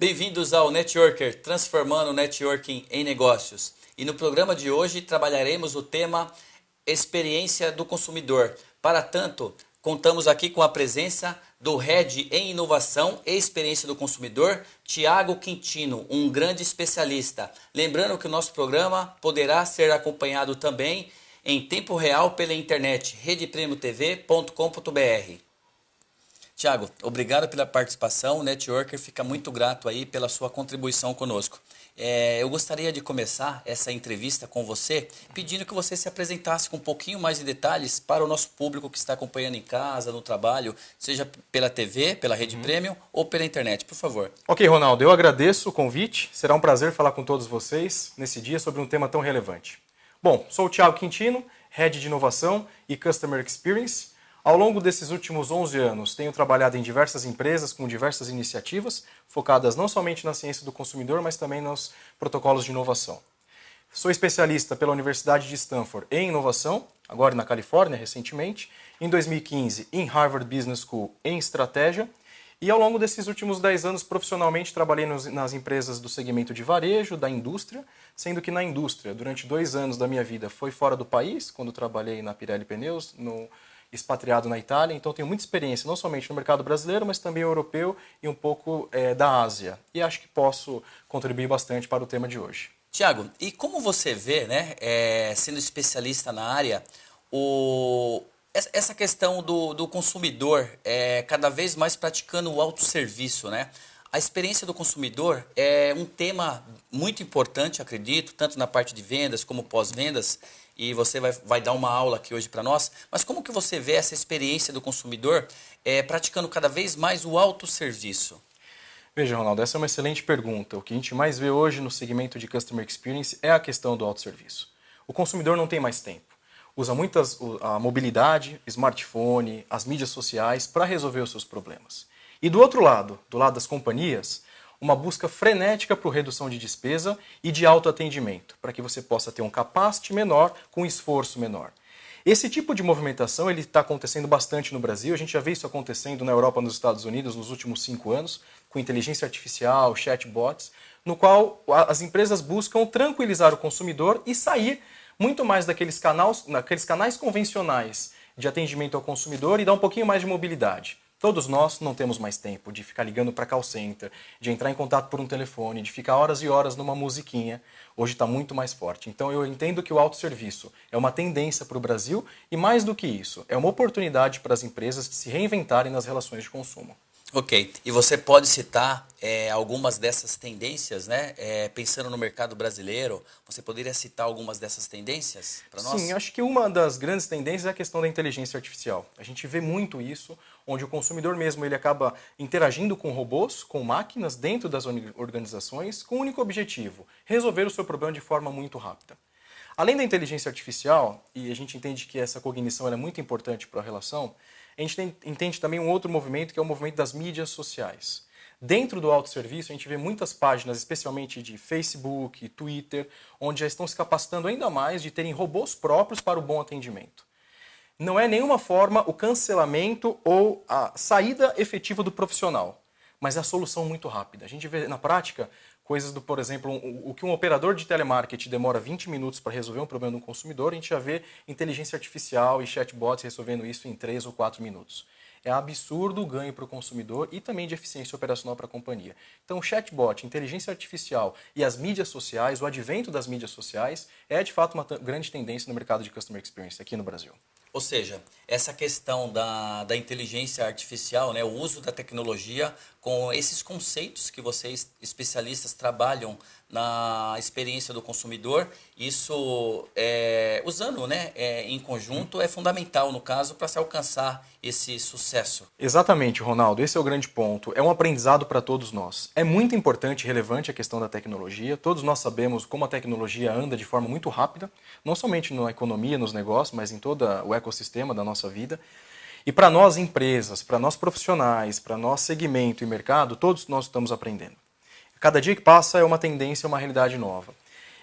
Bem-vindos ao Networker, transformando o networking em negócios. E no programa de hoje trabalharemos o tema experiência do consumidor. Para tanto, contamos aqui com a presença do Head em Inovação e Experiência do Consumidor, Thiago Quintino, um grande especialista. Lembrando que o nosso programa poderá ser acompanhado também em tempo real pela internet, redepremiotv.com.br. Thiago, obrigado pela participação. O Networker fica muito grato aí pela sua contribuição conosco. Eu gostaria de começar essa entrevista com você pedindo que você se apresentasse com um pouquinho mais de detalhes para o nosso público que está acompanhando em casa, no trabalho, seja pela TV, pela Rede Premium ou pela internet, por favor. Ok, Ronaldo, eu agradeço o convite. Será um prazer falar com todos vocês nesse dia sobre um tema tão relevante. Bom, sou o Thiago Quintino, Head de Inovação e Customer Experience. Ao longo desses últimos 11 anos, tenho trabalhado em diversas empresas com diversas iniciativas, focadas não somente na ciência do consumidor, mas também nos protocolos de inovação. Sou especialista pela Universidade de Stanford em inovação, agora na Califórnia, recentemente, em 2015 em Harvard Business School em estratégia, e ao longo desses últimos 10 anos, profissionalmente, trabalhei nas empresas do segmento de varejo, da indústria, sendo que na indústria, durante 2 anos da minha vida, foi fora do país, quando trabalhei na Pirelli Pneus, expatriado na Itália, então tenho muita experiência não somente no mercado brasileiro, mas também europeu e um pouco da Ásia. E acho que posso contribuir bastante para o tema de hoje. Thiago, e como você vê, né, sendo especialista na área, essa questão do consumidor cada vez mais praticando o autosserviço, né? A experiência do consumidor é um tema muito importante, acredito, tanto na parte de vendas como pós-vendas, e você vai dar uma aula aqui hoje para nós, mas como que você vê essa experiência do consumidor praticando cada vez mais o autosserviço? Veja, Ronaldo, essa é uma excelente pergunta. O que a gente mais vê hoje no segmento de Customer Experience é a questão do autosserviço. O consumidor não tem mais tempo. Usa a mobilidade, smartphone, as mídias sociais para resolver os seus problemas. E do outro lado, do lado das companhias, uma busca frenética por redução de despesa e de autoatendimento, para que você possa ter um capacity menor com esforço menor. Esse tipo de movimentação está acontecendo bastante no Brasil, a gente já vê isso acontecendo na Europa e nos Estados Unidos nos últimos 5 anos, com inteligência artificial, chatbots, no qual as empresas buscam tranquilizar o consumidor e sair muito mais daqueles canais convencionais de atendimento ao consumidor e dar um pouquinho mais de mobilidade. Todos nós não temos mais tempo de ficar ligando para call center, de entrar em contato por um telefone, de ficar horas e horas numa musiquinha. Hoje está muito mais forte. Então eu entendo que o autosserviço é uma tendência para o Brasil e, mais do que isso, é uma oportunidade para as empresas de se reinventarem nas relações de consumo. Ok, e você pode citar algumas dessas tendências, né? Pensando no mercado brasileiro, você poderia citar algumas dessas tendências para nós? Sim, acho que uma das grandes tendências é a questão da inteligência artificial. A gente vê muito isso, onde o consumidor mesmo ele acaba interagindo com robôs, com máquinas dentro das organizações, com o único objetivo, resolver o seu problema de forma muito rápida. Além da inteligência artificial, e a gente entende que essa cognição é muito importante para a relação, a gente entende também um outro movimento, que é o movimento das mídias sociais. Dentro do autosserviço, a gente vê muitas páginas, especialmente de Facebook, Twitter, onde já estão se capacitando ainda mais de terem robôs próprios para o bom atendimento. Não é nenhuma forma o cancelamento ou a saída efetiva do profissional, mas é a solução muito rápida. A gente vê na prática coisas do, por exemplo, o que um operador de telemarketing demora 20 minutos para resolver um problema do consumidor, a gente já vê inteligência artificial e chatbots resolvendo isso em 3 ou 4 minutos. É absurdo o ganho para o consumidor e também de eficiência operacional para a companhia. Então, chatbot, inteligência artificial e as mídias sociais, o advento das mídias sociais, é de fato uma grande tendência no mercado de Customer Experience aqui no Brasil. Ou seja, essa questão da inteligência artificial, né, o uso da tecnologia com esses conceitos que vocês, especialistas, trabalham na experiência do consumidor, isso, usando, né, em conjunto, é fundamental, no caso, para se alcançar esse sucesso. Exatamente, Ronaldo. Esse é o grande ponto. É um aprendizado para todos nós. É muito importante e relevante a questão da tecnologia. Todos nós sabemos como a tecnologia anda de forma muito rápida, não somente na economia, nos negócios, mas em todo o ecossistema da nossa vida. E para nós empresas, para nós profissionais, para nosso segmento e mercado, todos nós estamos aprendendo. Cada dia que passa é uma tendência, uma realidade nova.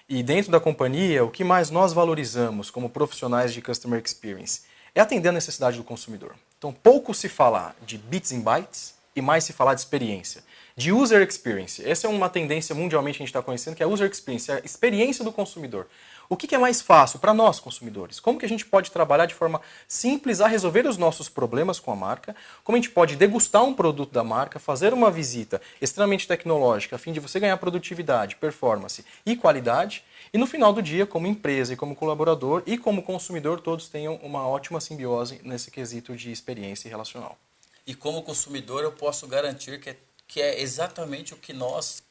E dentro da companhia, o que mais nós valorizamos como profissionais de Customer Experience é atender a necessidade do consumidor. Então, pouco se fala de bits and bytes, e mais se falar de experiência. De user experience. Essa é uma tendência mundialmente que a gente está conhecendo, que é a user experience, a experiência do consumidor. O que é mais fácil para nós, consumidores? Como que a gente pode trabalhar de forma simples a resolver os nossos problemas com a marca? Como a gente pode degustar um produto da marca, fazer uma visita extremamente tecnológica, a fim de você ganhar produtividade, performance e qualidade? E no final do dia, como empresa e como colaborador e como consumidor, todos tenham uma ótima simbiose nesse quesito de experiência relacional. E como consumidor, eu posso garantir que é exatamente o que nós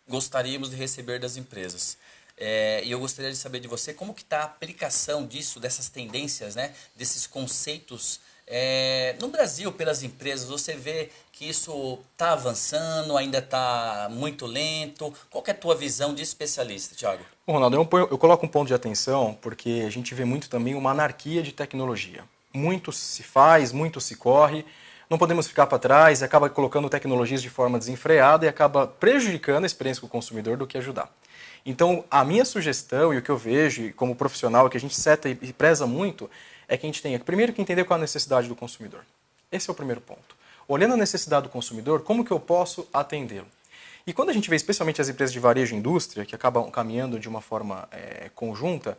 gostaríamos de receber das empresas. E eu gostaria de saber de você como que está a aplicação disso, dessas tendências, né, desses conceitos no Brasil pelas empresas. Você vê que isso está avançando, ainda está muito lento? Qual que é a tua visão de especialista, Thiago? Bom, Ronaldo, eu coloco um ponto de atenção porque a gente vê muito também uma anarquia de tecnologia. Muito se faz, muito se corre, não podemos ficar para trás e acaba colocando tecnologias de forma desenfreada e acaba prejudicando a experiência com o consumidor do que ajudar. Então, a minha sugestão e o que eu vejo como profissional, que a gente seta e preza muito, é que a gente tenha, primeiro, que entender qual é a necessidade do consumidor. Esse é o primeiro ponto. Olhando a necessidade do consumidor, como que eu posso atendê-lo? E quando a gente vê especialmente as empresas de varejo e indústria, que acabam caminhando de uma forma conjunta,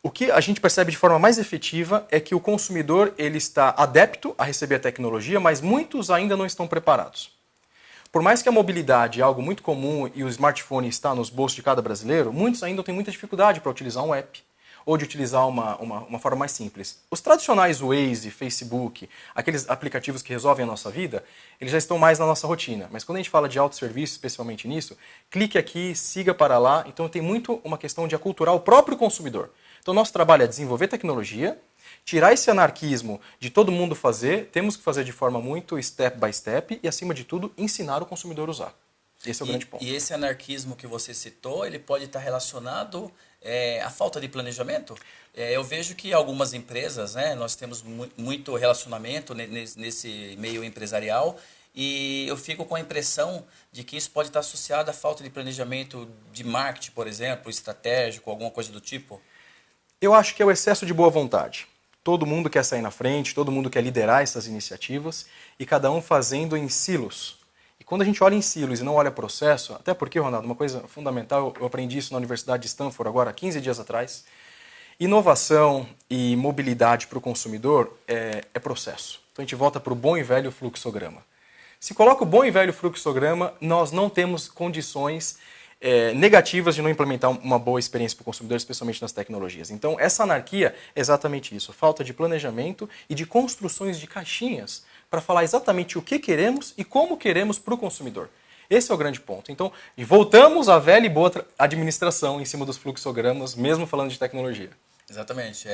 o que a gente percebe de forma mais efetiva é que o consumidor ele está adepto a receber a tecnologia, mas muitos ainda não estão preparados. Por mais que a mobilidade é algo muito comum e o smartphone está nos bolsos de cada brasileiro, muitos ainda têm muita dificuldade para utilizar um app ou de utilizar uma forma mais simples. Os tradicionais Waze, Facebook, aqueles aplicativos que resolvem a nossa vida, eles já estão mais na nossa rotina. Mas quando a gente fala de autosserviço, especialmente nisso, clique aqui, siga para lá. Então tem muito uma questão de aculturar o próprio consumidor. Então nosso trabalho é desenvolver tecnologia, tirar esse anarquismo de todo mundo fazer, temos que fazer de forma muito step by step e, acima de tudo, ensinar o consumidor a usar. Esse é o grande ponto. E esse anarquismo que você citou, ele pode estar relacionado à falta de planejamento? Eu vejo que algumas empresas, né, nós temos muito relacionamento nesse meio empresarial e eu fico com a impressão de que isso pode estar associado à falta de planejamento de marketing, por exemplo, estratégico, alguma coisa do tipo. Eu acho que é o excesso de boa vontade. Todo mundo quer sair na frente, todo mundo quer liderar essas iniciativas e cada um fazendo em silos. E quando a gente olha em silos e não olha processo, até porque, Ronaldo, uma coisa fundamental, eu aprendi isso na Universidade de Stanford agora, 15 dias atrás, inovação e mobilidade para o consumidor é processo. Então a gente volta para o bom e velho fluxograma. Se coloca o bom e velho fluxograma, nós não temos condições negativas de não implementar uma boa experiência para o consumidor, especialmente nas tecnologias. Então, essa anarquia é exatamente isso, falta de planejamento e de construções de caixinhas para falar exatamente o que queremos e como queremos para o consumidor. Esse é o grande ponto. Então, voltamos à velha e boa administração em cima dos fluxogramas, mesmo falando de tecnologia. Exatamente.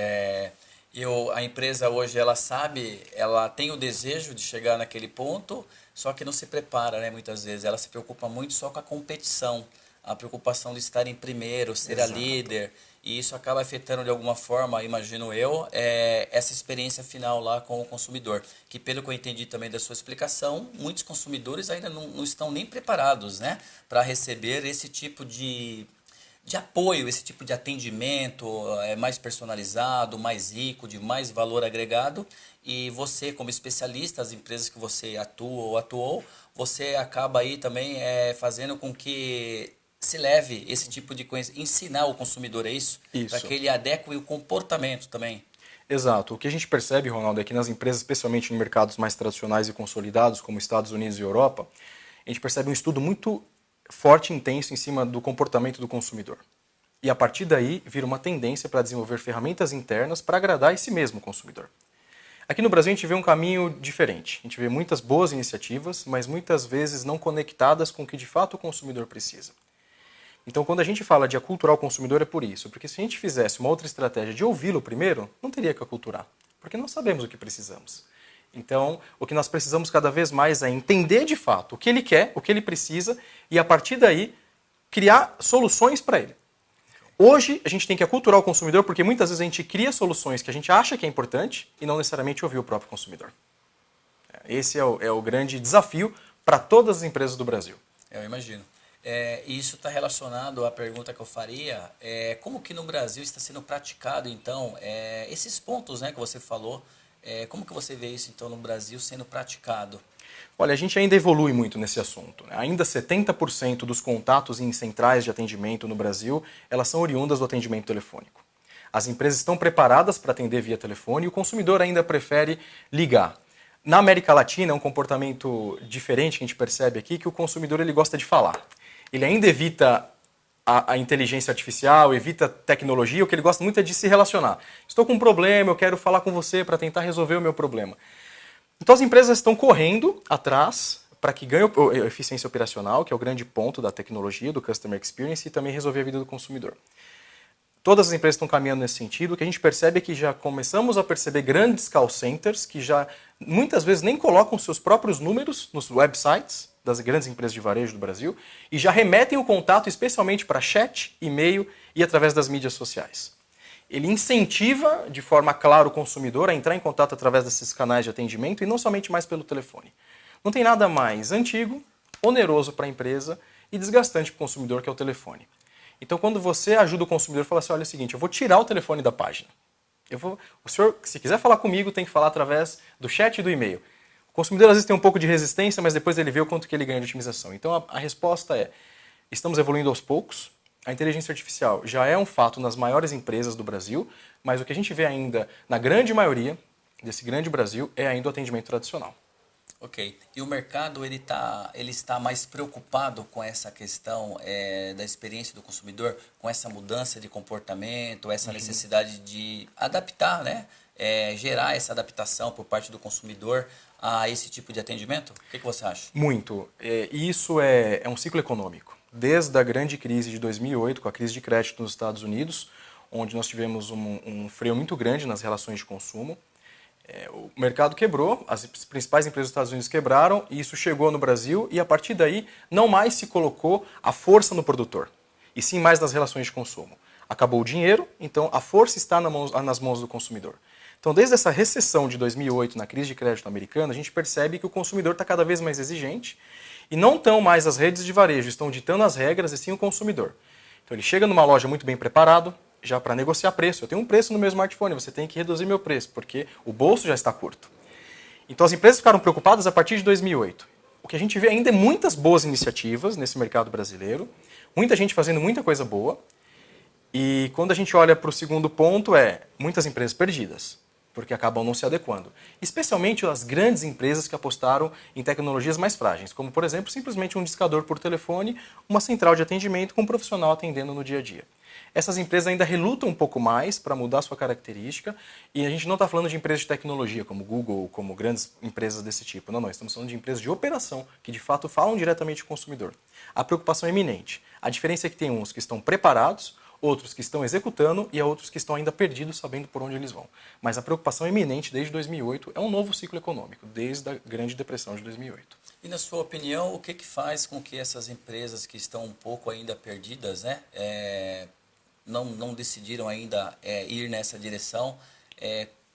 A empresa hoje, ela sabe, ela tem o desejo de chegar naquele ponto, só que não se prepara, né, muitas vezes. Ela se preocupa muito só com a competição, a preocupação de estar em primeiro, ser a líder, e isso acaba afetando de alguma forma, imagino eu, essa experiência final lá com o consumidor. Que pelo que eu entendi também da sua explicação, muitos consumidores ainda não estão nem preparados, né, para receber esse tipo de apoio, esse tipo de atendimento mais personalizado, mais rico, de mais valor agregado. E você, como especialista, as empresas que você atua ou atuou, você acaba aí também fazendo com que se leve esse tipo de coisa, ensinar o consumidor, é isso? Para Isso. que ele adeque o comportamento também. Exato. O que a gente percebe, Ronaldo, é que nas empresas, especialmente em mercados mais tradicionais e consolidados, como Estados Unidos e Europa, a gente percebe um estudo muito forte e intenso em cima do comportamento do consumidor. E a partir daí vira uma tendência para desenvolver ferramentas internas para agradar esse mesmo consumidor. Aqui no Brasil a gente vê um caminho diferente. A gente vê muitas boas iniciativas, mas muitas vezes não conectadas com o que de fato o consumidor precisa. Então, quando a gente fala de aculturar o consumidor, é por isso. Porque se a gente fizesse uma outra estratégia de ouvi-lo primeiro, não teria que aculturar. Porque nós sabemos o que precisamos. Então, o que nós precisamos cada vez mais é entender de fato o que ele quer, o que ele precisa, e a partir daí, criar soluções para ele. Hoje, a gente tem que aculturar o consumidor porque muitas vezes a gente cria soluções que a gente acha que é importante e não necessariamente ouvir o próprio consumidor. Esse é o grande desafio para todas as empresas do Brasil. Eu imagino. Isso está relacionado à pergunta que eu faria, como que no Brasil está sendo praticado, então, esses pontos, né, que você falou, Como que você vê isso, então, no Brasil sendo praticado? Olha, a gente ainda evolui muito nesse assunto, né? Ainda 70% dos contatos em centrais de atendimento no Brasil, elas são oriundas do atendimento telefônico. As empresas estão preparadas para atender via telefone e o consumidor ainda prefere ligar. Na América Latina é um comportamento diferente que a gente percebe aqui, que o consumidor ele gosta de falar. Ele ainda evita a inteligência artificial, evita tecnologia, o que ele gosta muito é de se relacionar. Estou com um problema, eu quero falar com você para tentar resolver o meu problema. Então as empresas estão correndo atrás para que ganhe eficiência operacional, que é o grande ponto da tecnologia, do Customer Experience, e também resolver a vida do consumidor. Todas as empresas estão caminhando nesse sentido. O que a gente percebe é que já começamos a perceber grandes call centers que já muitas vezes nem colocam seus próprios números nos websites das grandes empresas de varejo do Brasil e já remetem o contato especialmente para chat, e-mail e através das mídias sociais. Ele incentiva de forma clara o consumidor a entrar em contato através desses canais de atendimento e não somente mais pelo telefone. Não tem nada mais antigo, oneroso para a empresa e desgastante para o consumidor que é o telefone. Então, quando você ajuda o consumidor, fala assim, olha, é o seguinte, eu vou tirar o telefone da página. O senhor, se quiser falar comigo, tem que falar através do chat e do e-mail. O consumidor às vezes tem um pouco de resistência, mas depois ele vê o quanto que ele ganha de otimização. Então, a resposta é, estamos evoluindo aos poucos. A inteligência artificial já é um fato nas maiores empresas do Brasil, mas o que a gente vê ainda, na grande maioria desse grande Brasil, é ainda o atendimento tradicional. Ok. E o mercado ele está mais preocupado com essa questão da experiência do consumidor, com essa mudança de comportamento, essa necessidade de adaptar, né? Gerar essa adaptação por parte do consumidor a esse tipo de atendimento? O que você acha? Muito. Isso é um ciclo econômico. Desde a grande crise de 2008, com a crise de crédito nos Estados Unidos, onde nós tivemos um freio muito grande nas relações de consumo, o mercado quebrou, as principais empresas dos Estados Unidos quebraram, e isso chegou no Brasil, e a partir daí não mais se colocou a força no produtor, e sim mais nas relações de consumo. Acabou o dinheiro, então a força está nas mãos do consumidor. Então, desde essa recessão de 2008, na crise de crédito americana, a gente percebe que o consumidor está cada vez mais exigente, e não estão mais as redes de varejo, estão ditando as regras, e sim o consumidor. Então ele chega numa loja muito bem preparado, já para negociar preço. Eu tenho um preço no meu smartphone, você tem que reduzir meu preço, porque o bolso já está curto. Então as empresas ficaram preocupadas a partir de 2008. O que a gente vê ainda é muitas boas iniciativas nesse mercado brasileiro, muita gente fazendo muita coisa boa, e quando a gente olha para o segundo ponto muitas empresas perdidas, porque acabam não se adequando. Especialmente as grandes empresas que apostaram em tecnologias mais frágeis, como por exemplo simplesmente um discador por telefone, uma central de atendimento com um profissional atendendo no dia a dia. Essas empresas ainda relutam um pouco mais para mudar sua característica, e a gente não está falando de empresas de tecnologia, como Google, como grandes empresas desse tipo. Não, estamos falando de empresas de operação, que de fato falam diretamente com o consumidor. A preocupação é iminente. A diferença é que tem uns que estão preparados, outros que estão executando e há outros que estão ainda perdidos, sabendo por onde eles vão. Mas a preocupação é iminente desde 2008, é um novo ciclo econômico, desde a Grande Depressão de 2008. E na sua opinião, o que faz com que essas empresas que estão um pouco ainda perdidas, né, não decidiram ainda ir nessa direção?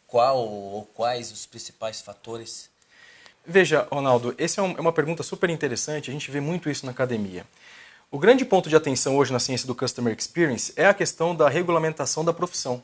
Qual ou quais os principais fatores? Veja, Ronaldo, essa é uma pergunta super interessante, a gente vê muito isso na academia. O grande ponto de atenção hoje na ciência do Customer Experience é a questão da regulamentação da profissão.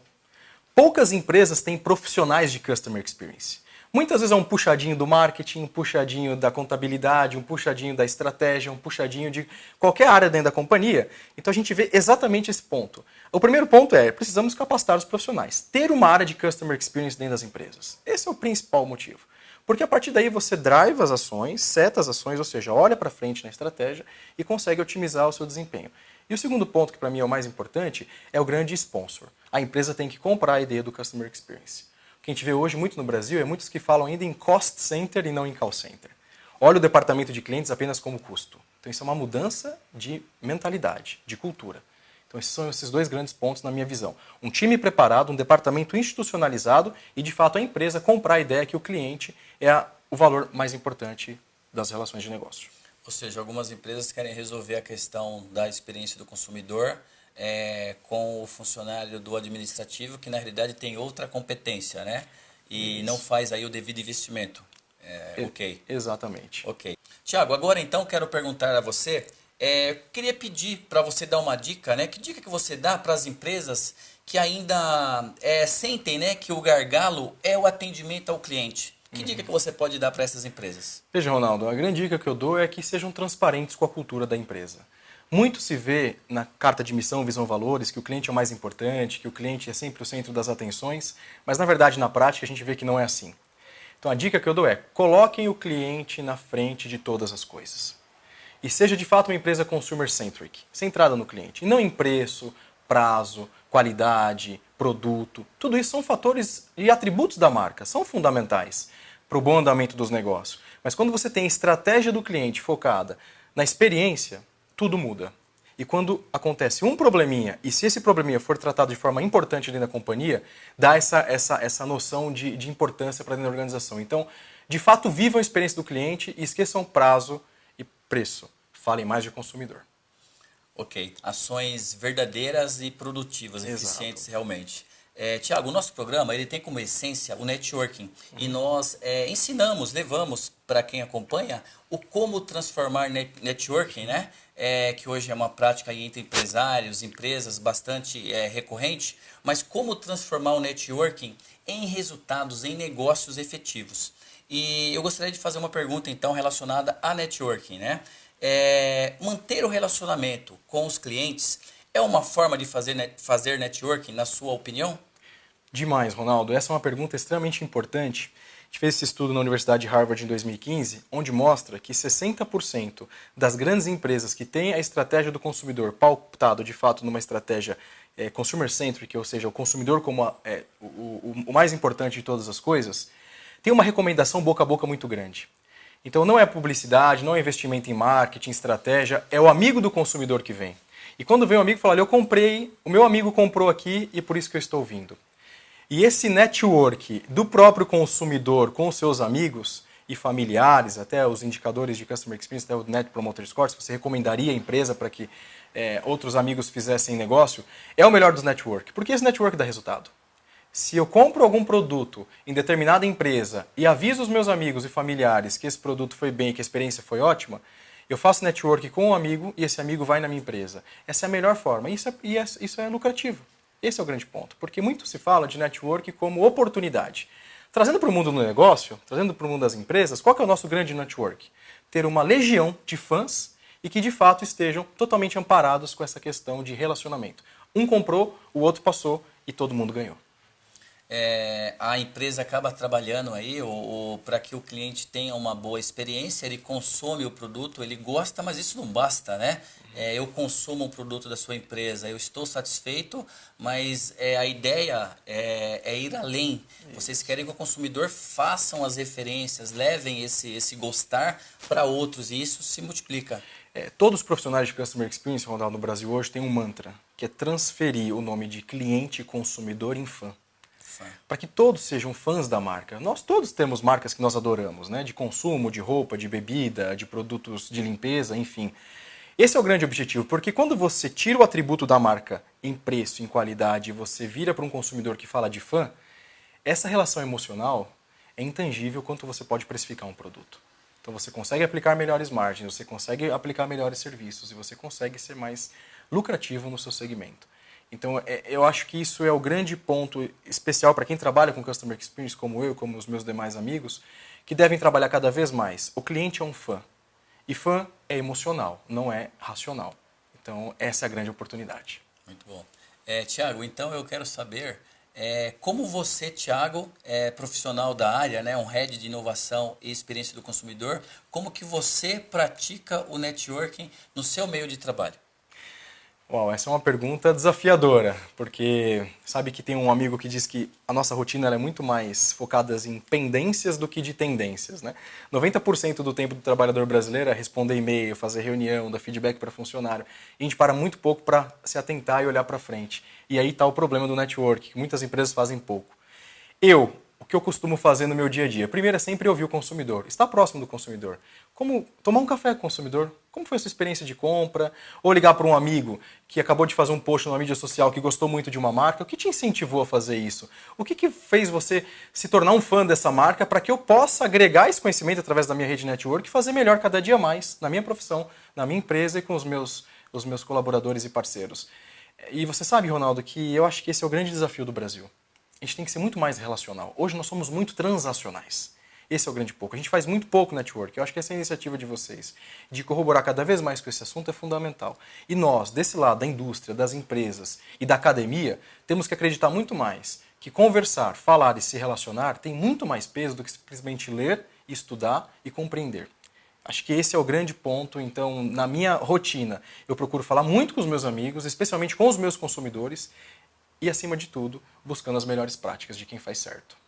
Poucas empresas têm profissionais de Customer Experience. Muitas vezes é um puxadinho do marketing, um puxadinho da contabilidade, um puxadinho da estratégia, um puxadinho de qualquer área dentro da companhia. Então a gente vê exatamente esse ponto. O primeiro ponto precisamos capacitar os profissionais. Ter uma área de Customer Experience dentro das empresas. Esse é o principal motivo. Porque a partir daí você drive as ações, seta as ações, ou seja, olha para frente na estratégia e consegue otimizar o seu desempenho. E o segundo ponto, que para mim é o mais importante, é o grande sponsor. A empresa tem que comprar a ideia do Customer Experience. O que a gente vê hoje muito no Brasil é muitos que falam ainda em cost center e não em call center. Olha o departamento de clientes apenas como custo. Então isso é uma mudança de mentalidade, de cultura. Então esses são esses dois grandes pontos na minha visão. Um time preparado, um departamento institucionalizado e, de fato, a empresa comprar a ideia que o cliente é o valor mais importante das relações de negócio. Ou seja, algumas empresas querem resolver a questão da experiência do consumidor com o funcionário do administrativo, que na realidade tem outra competência, né? E isso. Não faz aí o devido investimento. Ok. Exatamente. Ok. Tiago, agora então quero perguntar a você, queria pedir para você dar uma dica, né? Que dica que você dá para as empresas que ainda sentem, né, que o gargalo é o atendimento ao cliente. Que dica que você pode dar para essas empresas? Veja, Ronaldo, a grande dica que eu dou é que sejam transparentes com a cultura da empresa. Muito se vê na carta de missão, visão, valores, que o cliente é o mais importante, que o cliente é sempre o centro das atenções, mas na verdade, na prática, a gente vê que não é assim. Então a dica que eu dou é, coloquem o cliente na frente de todas as coisas. E seja de fato uma empresa consumer-centric, centrada no cliente, e não em preço, prazo, qualidade, produto. Tudo isso são fatores e atributos da marca, são fundamentais para o bom andamento dos negócios. Mas quando você tem a estratégia do cliente focada na experiência, tudo muda. E quando acontece um probleminha, e se esse probleminha for tratado de forma importante dentro da companhia, dá essa noção de importância para dentro da organização. Então, de fato, vivam a experiência do cliente e esqueçam prazo e preço. Falem mais de consumidor. Ok, ações verdadeiras e produtivas, Exato. eficientes realmente. Tiago, o nosso programa ele tem como essência o networking e nós levamos para quem acompanha o como transformar networking, né? Que hoje é uma prática aí entre empresários, empresas bastante recorrente, mas como transformar o networking em resultados, em negócios efetivos. E eu gostaria de fazer uma pergunta então relacionada a networking, né? Manter o relacionamento com os clientes é uma forma de fazer networking, na sua opinião? Demais, Ronaldo. Essa é uma pergunta extremamente importante. A gente fez esse estudo na Universidade de Harvard em 2015, onde mostra que 60% das grandes empresas que têm a estratégia do consumidor pautado de fato numa estratégia consumer-centric, ou seja, o consumidor como o mais importante de todas as coisas, tem uma recomendação boca a boca muito grande. Então não é publicidade, não é investimento em marketing, estratégia, é o amigo do consumidor que vem. E quando vem o amigo, fala, olha, eu comprei, o meu amigo comprou aqui e por isso que eu estou vindo. E esse network do próprio consumidor com os seus amigos e familiares, até os indicadores de Customer Experience, até o Net Promoter Score, se você recomendaria a empresa para que outros amigos fizessem negócio, é o melhor dos network, porque esse network dá resultado. Se eu compro algum produto em determinada empresa e aviso os meus amigos e familiares que esse produto foi bem, que a experiência foi ótima, eu faço network com um amigo e esse amigo vai na minha empresa. Essa é a melhor forma. Isso é lucrativo. Esse é o grande ponto. Porque muito se fala de network como oportunidade. Trazendo para o mundo do negócio, trazendo para o mundo das empresas, qual que é o nosso grande network? Ter uma legião de fãs e que de fato estejam totalmente amparados com essa questão de relacionamento. Um comprou, o outro passou e todo mundo ganhou. A empresa acaba trabalhando aí para que o cliente tenha uma boa experiência, ele consome o produto, ele gosta, mas isso não basta, né? Eu consumo um produto da sua empresa, eu estou satisfeito, mas a ideia é ir além. Vocês querem que o consumidor façam as referências, levem esse gostar para outros e isso se multiplica. Todos os profissionais de Customer Experience, Ronaldo, no Brasil hoje têm um mantra, que é transferir o nome de cliente e consumidor em fã. Para que todos sejam fãs da marca. Nós todos temos marcas que nós adoramos, né? De consumo, de roupa, de bebida, de produtos de limpeza, enfim. Esse é o grande objetivo, porque quando você tira o atributo da marca em preço, em qualidade, e você vira para um consumidor que fala de fã, essa relação emocional é intangível quanto você pode precificar um produto. Então você consegue aplicar melhores margens, você consegue aplicar melhores serviços e você consegue ser mais lucrativo no seu segmento. Então, eu acho que isso é o grande ponto especial para quem trabalha com Customer Experience, como eu, como os meus demais amigos, que devem trabalhar cada vez mais. O cliente é um fã. E fã é emocional, não é racional. Então, essa é a grande oportunidade. Muito bom. Tiago, então eu quero saber como você, Tiago, profissional da área, né, um head de inovação e experiência do consumidor, como que você pratica o networking no seu meio de trabalho? Uau, essa é uma pergunta desafiadora, porque sabe que tem um amigo que diz que a nossa rotina ela é muito mais focada em pendências do que de tendências, né? 90% do tempo do trabalhador brasileiro é responder e-mail, fazer reunião, dar feedback para funcionário. E a gente para muito pouco para se atentar e olhar para frente. E aí está o problema do network, que muitas empresas fazem pouco. O que eu costumo fazer no meu dia a dia? Primeiro é sempre ouvir o consumidor, estar próximo do consumidor. Como tomar um café com o consumidor, como foi a sua experiência de compra? Ou ligar para um amigo que acabou de fazer um post numa mídia social que gostou muito de uma marca, o que te incentivou a fazer isso? O que fez você se tornar um fã dessa marca para que eu possa agregar esse conhecimento através da minha rede network e fazer melhor cada dia mais na minha profissão, na minha empresa e com os meus colaboradores e parceiros? E você sabe, Ronaldo, que eu acho que esse é o grande desafio do Brasil. A gente tem que ser muito mais relacional. Hoje nós somos muito transacionais. Esse é o grande pouco. A gente faz muito pouco network. Eu acho que essa iniciativa de vocês, de corroborar cada vez mais com esse assunto, é fundamental. E nós, desse lado da indústria, das empresas e da academia, temos que acreditar muito mais que conversar, falar e se relacionar tem muito mais peso do que simplesmente ler, estudar e compreender. Acho que esse é o grande ponto. Então, na minha rotina, eu procuro falar muito com os meus amigos, especialmente com os meus consumidores e, acima de tudo, buscando as melhores práticas de quem faz certo.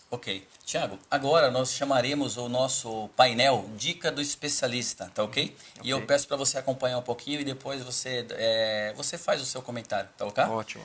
Ok. Tiago, agora nós chamaremos o nosso painel Dica do Especialista, tá ok? E eu peço para você acompanhar um pouquinho e depois você faz o seu comentário, tá ok? Ótimo.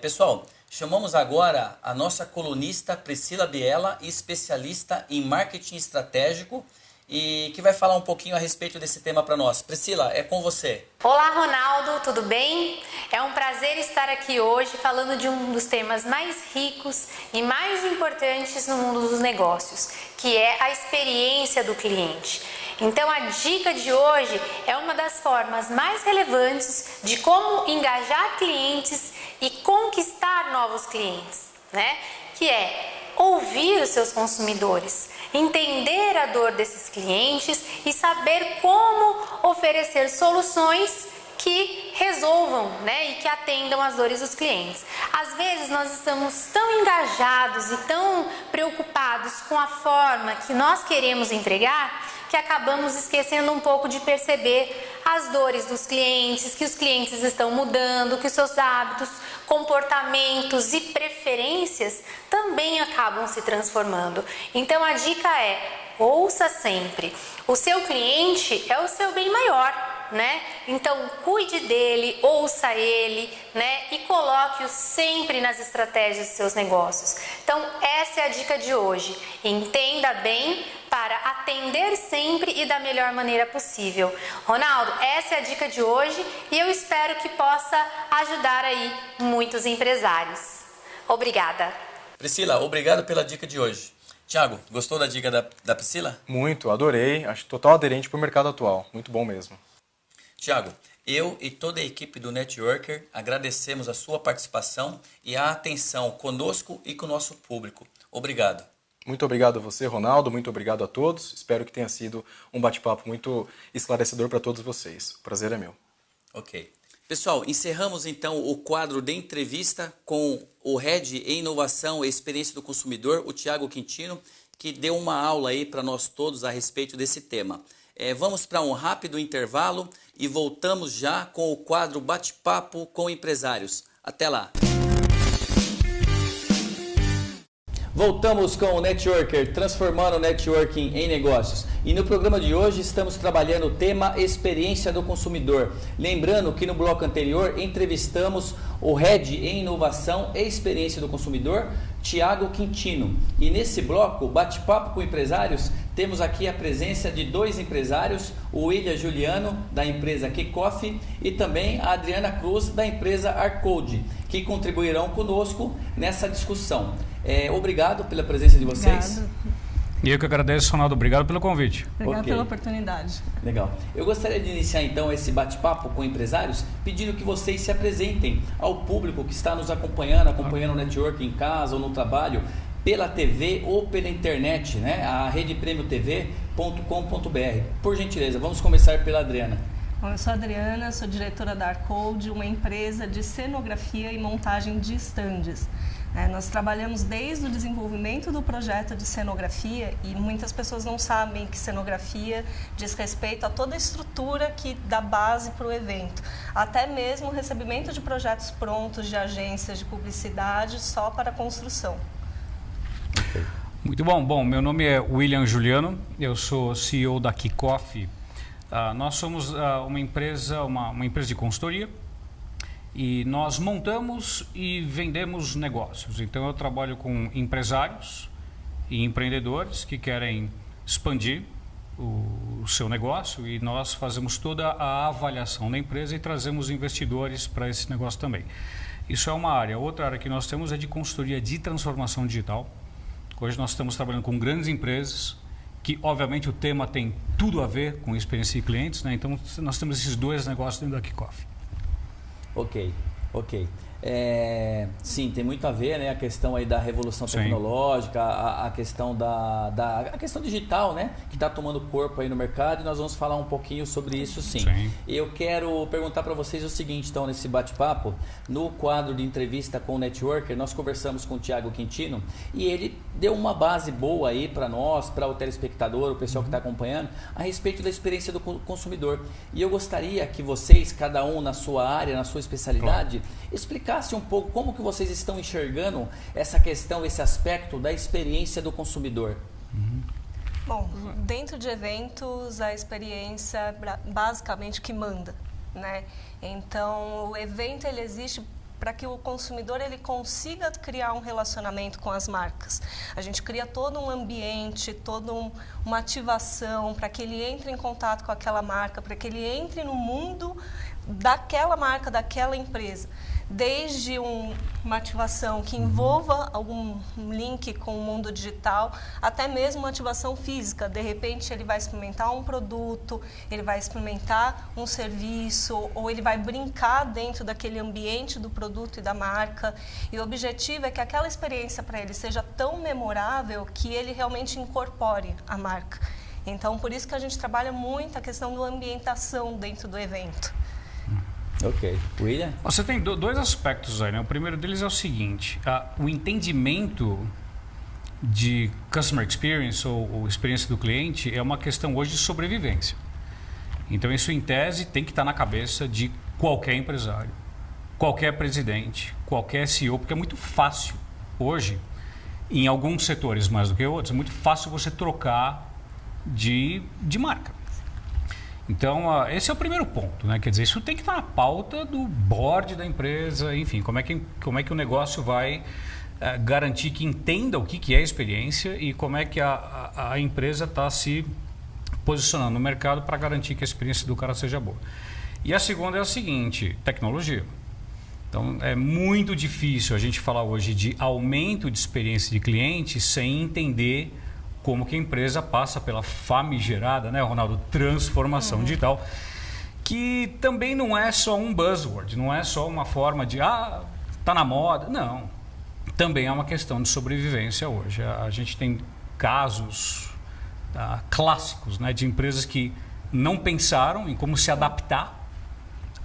Pessoal, chamamos agora a nossa colunista Priscila Biela, especialista em marketing estratégico, e que vai falar um pouquinho a respeito desse tema para nós. Priscila, é com você. Olá, Ronaldo, tudo bem? É um prazer estar aqui hoje falando de um dos temas mais ricos e mais importantes no mundo dos negócios, que é a experiência do cliente. Então, a dica de hoje é uma das formas mais relevantes de como engajar clientes e conquistar novos clientes, né? Que é ouvir os seus consumidores, entender a dor desses clientes e saber como oferecer soluções que resolvam, né, e que atendam às dores dos clientes. Às vezes nós estamos tão engajados e tão preocupados com a forma que nós queremos entregar que acabamos esquecendo um pouco de perceber as dores dos clientes, que os clientes estão mudando, que os seus hábitos, comportamentos e preferências também acabam se transformando. Então a dica é: ouça sempre. O seu cliente é o seu bem maior, né? Então cuide dele, ouça ele, né? E coloque-o sempre nas estratégias dos seus negócios. Então essa é a dica de hoje. Entenda bem para atender sempre e da melhor maneira possível. Ronaldo, essa é a dica de hoje e eu espero que possa ajudar aí muitos empresários. Obrigada. Priscila, obrigado pela dica de hoje. Tiago, gostou da dica da Priscila? Muito, adorei. Acho total aderente para o mercado atual. Muito bom mesmo. Tiago, eu e toda a equipe do Networker agradecemos a sua participação e a atenção conosco e com o nosso público. Obrigado. Muito obrigado a você, Ronaldo. Muito obrigado a todos. Espero que tenha sido um bate-papo muito esclarecedor para todos vocês. O prazer é meu. Ok. Pessoal, encerramos então o quadro de entrevista com o Head em Inovação e Experiência do Consumidor, o Tiago Quintino, que deu uma aula aí para nós todos a respeito desse tema. Vamos para um rápido intervalo e voltamos já com o quadro Bate-Papo com Empresários. Até lá! Voltamos com o Networker, transformando o networking em negócios. E no programa de hoje estamos trabalhando o tema Experiência do Consumidor. Lembrando que no bloco anterior entrevistamos o Head em Inovação e Experiência do Consumidor, Tiago Quintino. E nesse bloco, Bate-Papo com Empresários, temos aqui a presença de dois empresários, o William Juliano, da empresa Kickoff, e também a Adriana Cruz, da empresa Arcode, que contribuirão conosco nessa discussão. Obrigado pela presença de vocês. Obrigado. E eu que agradeço, Ronaldo. Obrigado pelo convite. Obrigado Ok. pela oportunidade. Legal. Eu gostaria de iniciar então esse bate-papo com empresários, pedindo que vocês se apresentem ao público que está nos acompanhando o network em casa ou no trabalho, pela TV ou pela internet, né? A redepremiotv.com.br. Por gentileza, vamos começar pela Adriana. Bom, eu sou a Adriana, sou diretora da Arcode, uma empresa de cenografia e montagem de estandes. Nós trabalhamos desde o desenvolvimento do projeto de cenografia e muitas pessoas não sabem que cenografia diz respeito a toda a estrutura que dá base para o evento, até mesmo o recebimento de projetos prontos de agências de publicidade só para construção. Muito bom. Bom, meu nome é William Juliano, eu sou CEO da Kickoff. Nós somos uma empresa de consultoria e nós montamos e vendemos negócios. Então eu trabalho com empresários e empreendedores que querem expandir o seu negócio e nós fazemos toda a avaliação da empresa e trazemos investidores para esse negócio também. Isso é uma área. Outra área que nós temos é de consultoria de transformação digital. Hoje nós estamos trabalhando com grandes empresas que, obviamente, o tema tem tudo a ver com experiência de clientes, né? Então, nós temos esses dois negócios dentro da Kickoff. Ok, ok. Sim, tem muito a ver, né, a questão aí da revolução tecnológica, a questão a questão digital, né, que está tomando corpo aí no mercado, e nós vamos falar um pouquinho sobre isso, sim. Eu quero perguntar para vocês o seguinte, então, nesse bate-papo, no quadro de entrevista com o Networker, nós conversamos com o Thiago Quintino e ele deu uma base boa aí para nós, para o telespectador, o pessoal que está acompanhando, a respeito da experiência do consumidor. E eu gostaria que vocês, cada um na sua área, na sua especialidade, explicasse um pouco como que vocês estão enxergando essa questão, esse aspecto da experiência do consumidor. Bom, dentro de eventos, a experiência basicamente que manda, né? Então, o evento ele existe para que o consumidor ele consiga criar um relacionamento com as marcas. A gente cria todo um ambiente, toda uma ativação para que ele entre em contato com aquela marca, para que ele entre no mundo daquela marca, daquela empresa. Desde uma ativação que envolva algum link com o mundo digital, até mesmo uma ativação física. De repente, ele vai experimentar um produto, ele vai experimentar um serviço, ou ele vai brincar dentro daquele ambiente do produto e da marca. E o objetivo é que aquela experiência para ele seja tão memorável que ele realmente incorpore a marca. Então, por isso que a gente trabalha muito a questão da ambientação dentro do evento. Ok. William? Você tem dois aspectos aí, né? O primeiro deles é o seguinte, o entendimento de Customer Experience ou experiência do cliente é uma questão hoje de sobrevivência. Então isso em tese tem que estar na cabeça de qualquer empresário, qualquer presidente, qualquer CEO, porque é muito fácil hoje, em alguns setores mais do que outros, é muito fácil você trocar de marca. Então, esse é o primeiro ponto, né? Quer dizer, isso tem que estar na pauta do board da empresa, enfim, como é que o negócio vai garantir que entenda o que é a experiência e como é que a empresa está se posicionando no mercado para garantir que a experiência do cara seja boa. E a segunda é a seguinte, tecnologia. Então, é muito difícil a gente falar hoje de aumento de experiência de cliente sem entender como que a empresa passa pela famigerada, né, Ronaldo, transformação digital, que também não é só um buzzword, não é só uma forma de, tá na moda, não. Também é uma questão de sobrevivência hoje. A gente tem casos clássicos, né, de empresas que não pensaram em como se adaptar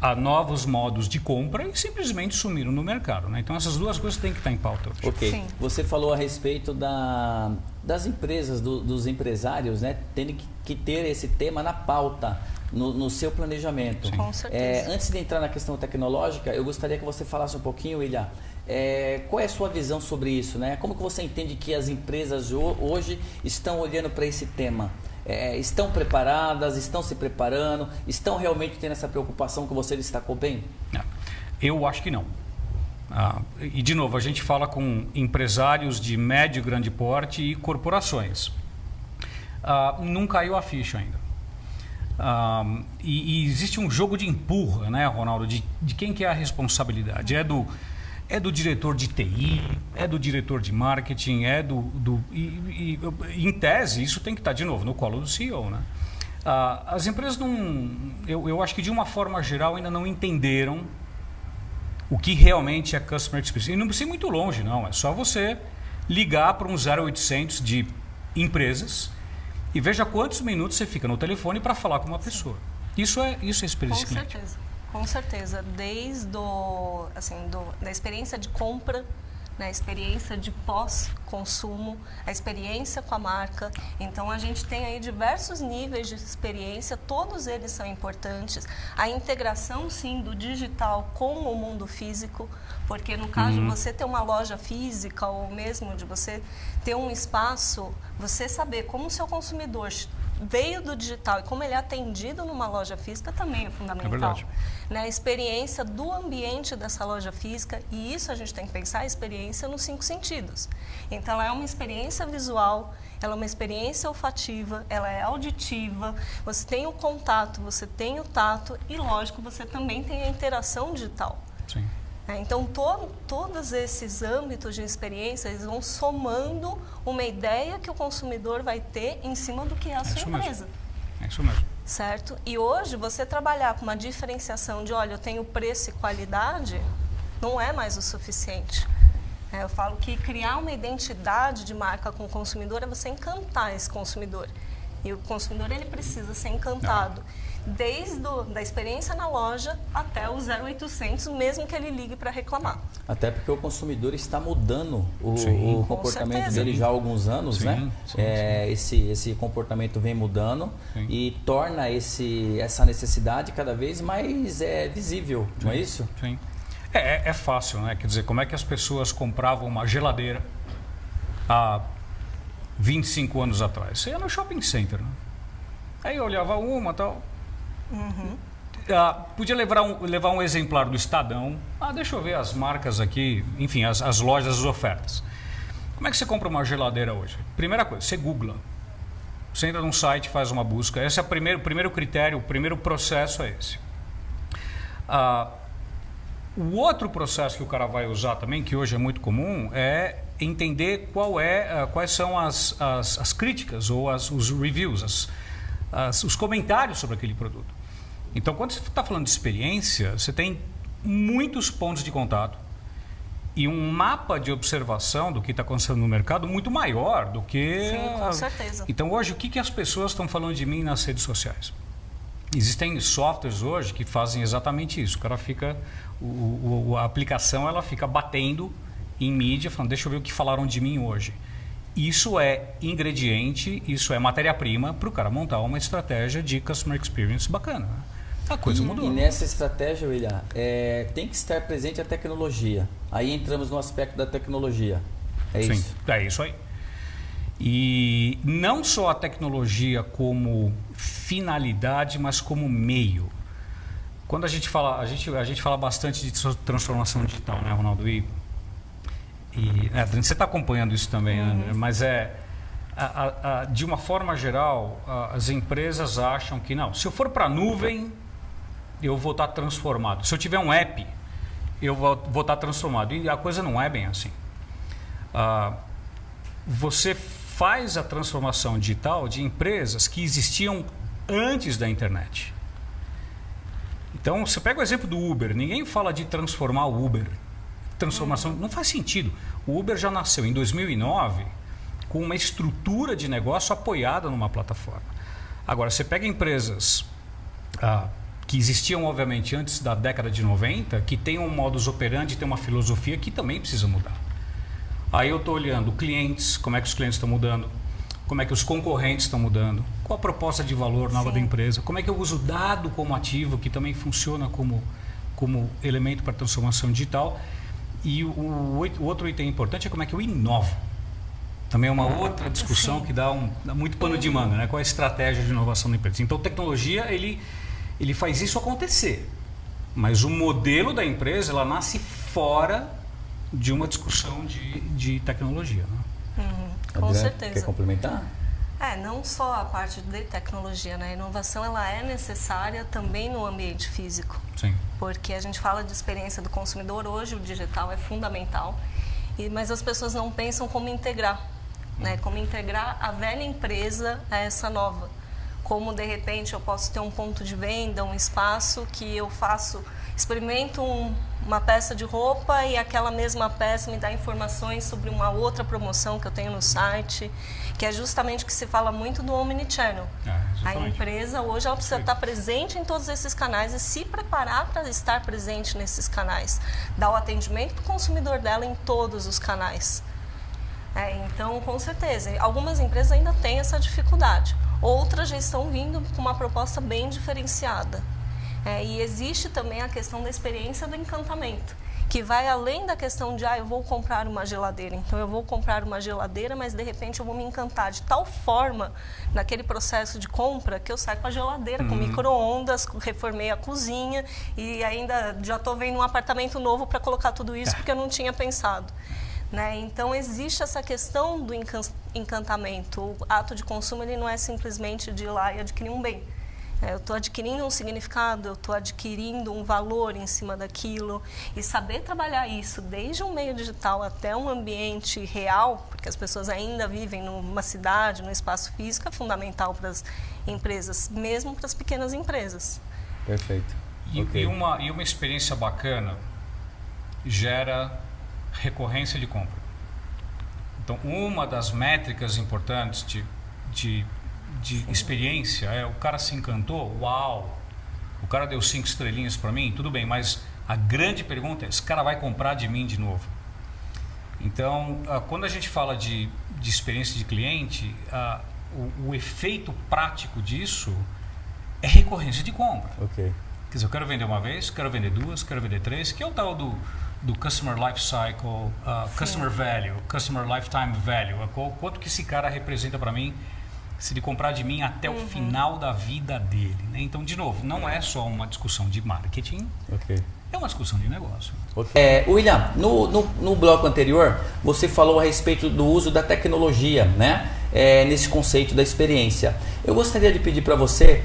a novos modos de compra e simplesmente sumiram no mercado, né? Então essas duas coisas têm que estar em pauta hoje. Ok. Sim. Você falou a respeito das empresas, dos empresários, né? Tendo que ter esse tema na pauta, no seu planejamento. Sim. Com certeza. Antes de entrar na questão tecnológica, eu gostaria que você falasse um pouquinho, William, qual é a sua visão sobre isso, né? Como que você entende que as empresas hoje estão olhando para esse tema? Estão preparadas, estão se preparando, estão realmente tendo essa preocupação que você destacou bem? Eu acho que não. E, de novo, a gente fala com empresários de médio e grande porte e corporações. Não caiu a ficha ainda. E existe um jogo de empurra, né, Ronaldo, de quem que é a responsabilidade. É do diretor de TI, é do diretor de marketing, em tese, isso tem que estar, de novo, no colo do CEO, né? As empresas eu acho que de uma forma geral ainda não entenderam o que realmente é Customer Experience. E não precisa ir muito longe, não. É só você ligar para um 0800 de empresas e veja quantos minutos você fica no telefone para falar com uma pessoa. Isso é experiência de cliente. Com certeza, desde da experiência de compra, né, a experiência de pós-consumo, a experiência com a marca. Então, a gente tem aí diversos níveis de experiência, todos eles são importantes. A integração, sim, do digital com o mundo físico, porque no caso de você ter uma loja física ou mesmo de você ter um espaço, você saber como o seu consumidor veio do digital e como ele é atendido numa loja física também é fundamental. É verdade. Né? A experiência do ambiente dessa loja física, e isso a gente tem que pensar, a experiência nos 5 sentidos. Então, ela é uma experiência visual, ela é uma experiência olfativa, ela é auditiva, você tem o contato, você tem o tato e, lógico, você também tem a interação digital. Sim. Então, todos esses âmbitos de experiência eles vão somando uma ideia que o consumidor vai ter em cima do que é a sua empresa. É isso mesmo. certo? E hoje você trabalhar com uma diferenciação de, olha, eu tenho preço e qualidade, não é mais o suficiente. Eu falo que criar uma identidade de marca com o consumidor é você encantar esse consumidor. E o consumidor, ele precisa ser encantado. Desde da experiência na loja até o 0800, mesmo que ele ligue para reclamar. Até porque o consumidor está mudando o comportamento dele já há alguns anos, né? Esse comportamento vem mudando e torna essa necessidade cada vez mais visível, não é isso? Sim. É fácil, né? Quer dizer, como é que as pessoas compravam uma geladeira há 25 anos atrás? Você ia no shopping center, né? Aí eu olhava uma e tal. Podia levar um exemplar do Estadão. Deixa eu ver as marcas aqui, enfim, as lojas, as ofertas. Como é que você compra uma geladeira hoje? Primeira coisa, você googla. Você entra num site, faz uma busca. Esse é o primeiro critério, o primeiro processo é esse. O outro processo que o cara vai usar também, que hoje é muito comum, é entender quais são as críticas ou os reviews, os comentários sobre aquele produto. Então, quando você está falando de experiência, você tem muitos pontos de contato e um mapa de observação do que está acontecendo no mercado muito maior do que... Sim, com certeza. Então, hoje, o que as pessoas estão falando de mim nas redes sociais? Existem softwares hoje que fazem exatamente isso. O cara fica... a aplicação ela fica batendo em mídia, falando, deixa eu ver o que falaram de mim hoje. Isso é ingrediente, isso é matéria-prima para o cara montar uma estratégia de customer experience bacana. A coisa mudou. E nessa estratégia, William, tem que estar presente a tecnologia. Aí entramos no aspecto da tecnologia. Sim, isso? É isso aí. E não só a tecnologia como finalidade, mas como meio. Quando a gente fala bastante de transformação digital, né, Ronaldo? E você está acompanhando isso também, né? Mas de uma forma geral, as empresas acham que não. Se eu for para a nuvem, eu vou estar transformado. Se eu tiver um app, eu vou estar transformado. E a coisa não é bem assim. Você faz a transformação digital de empresas que existiam antes da internet. Então, você pega o exemplo do Uber. Ninguém fala de transformar o Uber. Transformação não faz sentido. O Uber já nasceu em 2009 com uma estrutura de negócio apoiada numa plataforma. Agora, você pega empresas que existiam, obviamente, antes da década de 90, que tem um modus operandi, tem uma filosofia que também precisa mudar. Aí eu estou olhando clientes, como é que os clientes estão mudando, como é que os concorrentes estão mudando, qual a proposta de valor nova da empresa, como é que eu uso o dado como ativo, que também funciona como elemento para transformação digital. E o outro item importante é como é que eu inovo. Também é uma outra discussão que dá muito pano de manga, né? Qual é a estratégia de inovação da empresa. Então, tecnologia, ele faz isso acontecer. Mas o modelo da empresa, ela nasce fora de uma discussão de tecnologia. Né? Com certeza. Quer complementar? Não só a parte de tecnologia, né? A inovação ela é necessária também no ambiente físico. Sim. Porque a gente fala de experiência do consumidor, hoje o digital é fundamental, mas as pessoas não pensam como integrar, né? Como integrar a velha empresa a essa nova. Como, de repente, eu posso ter um ponto de venda, um espaço que eu experimento uma peça de roupa e aquela mesma peça me dá informações sobre uma outra promoção que eu tenho no site, que é justamente o que se fala muito do omnichannel. A empresa hoje ela precisa estar presente em todos esses canais e se preparar para estar presente nesses canais, dar o atendimento para o consumidor dela em todos os canais. Então, com certeza, algumas empresas ainda têm essa dificuldade, outras já estão vindo com uma proposta bem diferenciada. E existe também a questão da experiência do encantamento, que vai além da questão de, eu vou comprar uma geladeira. Então, eu vou comprar uma geladeira, mas de repente eu vou me encantar de tal forma naquele processo de compra que eu saio com a geladeira, com micro-ondas, reformei a cozinha e ainda já estou vendo um apartamento novo para colocar tudo isso porque eu não tinha pensado. Né? Então, existe essa questão do encantamento. O ato de consumo ele não é simplesmente de ir lá e adquirir um bem. Eu estou adquirindo um significado, eu estou adquirindo um valor em cima daquilo. E saber trabalhar isso desde um meio digital até um ambiente real, porque as pessoas ainda vivem numa cidade, num espaço físico, é fundamental para as empresas, mesmo para as pequenas empresas. Perfeito. E uma experiência bacana gera recorrência de compra. Então, uma das métricas importantes de experiência é: o cara se encantou, uau, o cara deu 5 estrelinhas para mim, tudo bem, mas a grande pergunta é: esse cara vai comprar de mim de novo? Então, quando a gente fala de experiência de cliente, o efeito prático disso é recorrência de compra. Ok. Quer dizer, eu quero vender uma vez, quero vender 2, quero vender 3, que é o tal do Customer Life Cycle, Customer Value, Customer Lifetime Value. Quanto que esse cara representa para mim se ele comprar de mim até o final da vida dele, né? Então, de novo, não é só uma discussão de marketing, é uma discussão de negócio. William, no bloco anterior, você falou a respeito do uso da tecnologia, né? Nesse conceito da experiência. Eu gostaria de pedir para você